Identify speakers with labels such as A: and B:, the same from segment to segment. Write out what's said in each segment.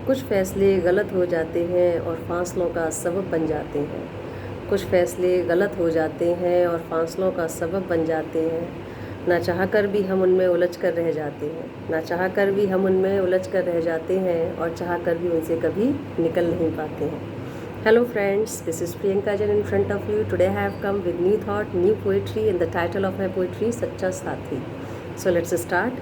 A: कुछ फ़ैसले गलत हो जाते हैं और फासलों का सबब बन जाते हैं। कुछ फ़ैसले गलत हो जाते हैं और फासलों का सबब बन जाते हैं। ना चाह कर भी हम उनमें उलझ कर रह जाते हैं। ना चाह कर भी हम उनमें उलझ कर रह जाते हैं और चाह कर भी उनसे कभी निकल नहीं पाते हैं। Hello friends, this is Priyanka Jain in front of you. Today I have come with new thought, new poetry, and the title of my poetry सच्चा साथी. So let's start.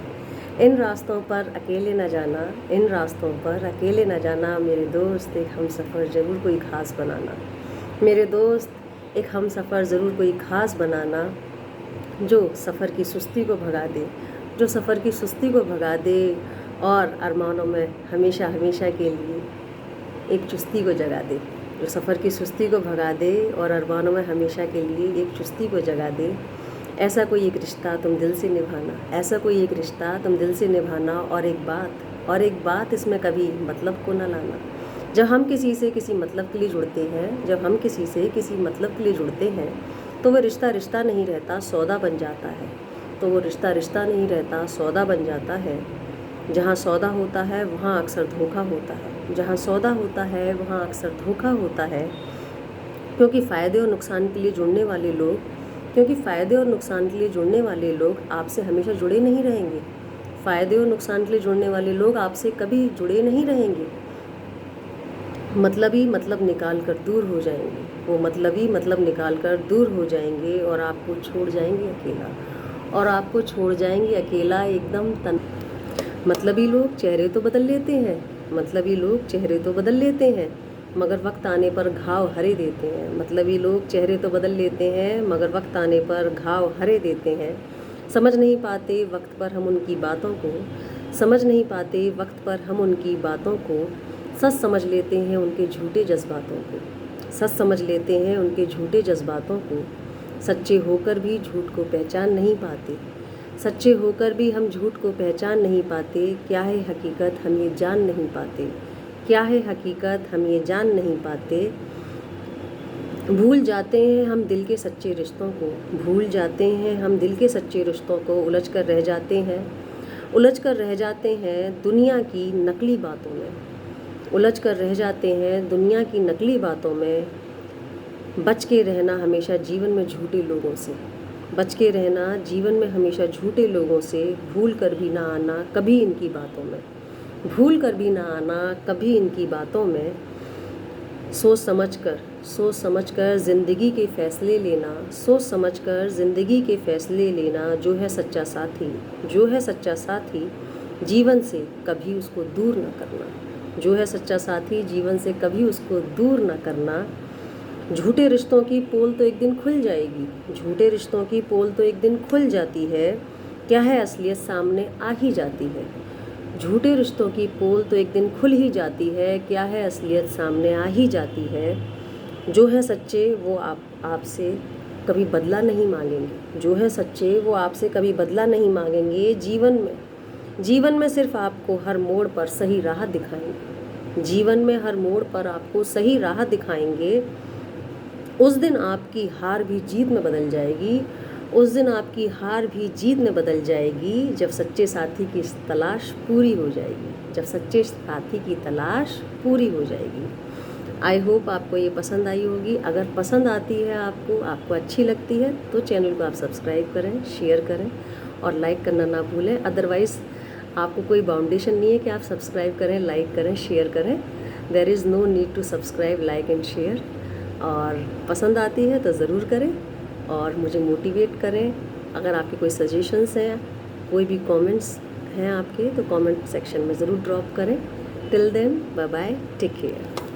A: इन रास्तों पर अकेले न जाना, इन रास्तों पर अकेले न जाना, मेरे दोस्त एक हम सफ़र ज़रूर कोई ख़ास बनाना। मेरे दोस्त एक हम सफ़र ज़रूर कोई ख़ास बनाना, जो सफ़र की सुस्ती को भगा दे, जो सफ़र की सुस्ती को भगा दे और अरमानों में हमेशा हमेशा के लिए एक चुस्ती को जगा दे, जो सफ़र की सुस्ती को भगा दे और अरमानों में हमेशा के लिए एक चुस्ती को जगा दे। ऐसा कोई एक रिश्ता तुम दिल से निभाना, ऐसा कोई एक रिश्ता तुम दिल से निभाना, और एक बात इसमें कभी मतलब को न लाना। जब हम किसी से किसी मतलब के लिए जुड़ते हैं, जब हम किसी से किसी मतलब के लिए जुड़ते हैं, तो वो रिश्ता रिश्ता नहीं रहता, सौदा बन जाता है। तो वो रिश्ता रिश्ता नहीं रहता, सौदा बन जाता है। जहाँ सौदा होता है वहाँ अक्सर धोखा होता है, जहाँ सौदा होता है वहाँ अक्सर धोखा होता है। क्योंकि फ़ायदे और नुकसान के लिए जुड़ने वाले लोग आपसे हमेशा जुड़े नहीं रहेंगे। फ़ायदे और नुकसान के लिए जुड़ने वाले लोग आपसे कभी जुड़े नहीं रहेंगे। मतलबी मतलब निकाल कर दूर हो जाएंगे, वो मतलबी मतलब निकाल कर दूर हो जाएंगे और आपको छोड़ जाएंगे अकेला, एकदम मतलबी लोग चेहरे तो बदल लेते हैं, मगर वक्त आने पर घाव हरे देते हैं। मतलबी लोग चेहरे तो बदल लेते हैं, मगर वक्त आने पर घाव हरे देते हैं। समझ नहीं पाते वक्त पर हम उनकी बातों को, सच समझ लेते हैं उनके झूठे जज्बातों को। सच्चे होकर भी झूठ को पहचान नहीं पाते, सच्चे होकर भी हम झूठ को पहचान नहीं पाते। क्या है हकीकत हम ये जान नहीं पाते, भूल जाते हैं हम दिल के सच्चे रिश्तों को, उलझ कर रह जाते हैं दुनिया की नकली बातों में। बच के रहना हमेशा जीवन में झूठे लोगों से, भूल कर भी ना आना कभी इनकी बातों में। सोच समझकर ज़िंदगी के फ़ैसले लेना, जो है सच्चा साथी जीवन से कभी उसको दूर न करना। झूठे रिश्तों की पोल तो एक दिन खुल जाती है, क्या है असलियत सामने आ ही जाती है। झूठे रिश्तों की पोल तो एक दिन खुल ही जाती है, क्या है असलियत सामने आ ही जाती है। जो है सच्चे वो आपसे कभी बदला नहीं मांगेंगे, जीवन में सिर्फ आपको हर मोड़ पर सही राह दिखाएंगे। उस दिन आपकी हार भी जीत में बदल जाएगी, जब सच्चे साथी की तलाश पूरी हो जाएगी। आई होप आपको ये पसंद आई होगी। अगर पसंद आती है, आपको अच्छी लगती है, तो चैनल को आप सब्सक्राइब करें, शेयर करें और लाइक करना ना भूलें। अदरवाइज़ आपको कोई बाउंडेशन नहीं है कि आप सब्सक्राइब करें, लाइक करें, शेयर करें। There is no need to subscribe, like and share. और पसंद आती है तो ज़रूर करें और मुझे मोटिवेट करें। अगर आपके कोई सजेशंस हैं, कोई भी कमेंट्स हैं आपके, तो कमेंट सेक्शन में ज़रूर ड्रॉप करें। Till then, bye bye, take care.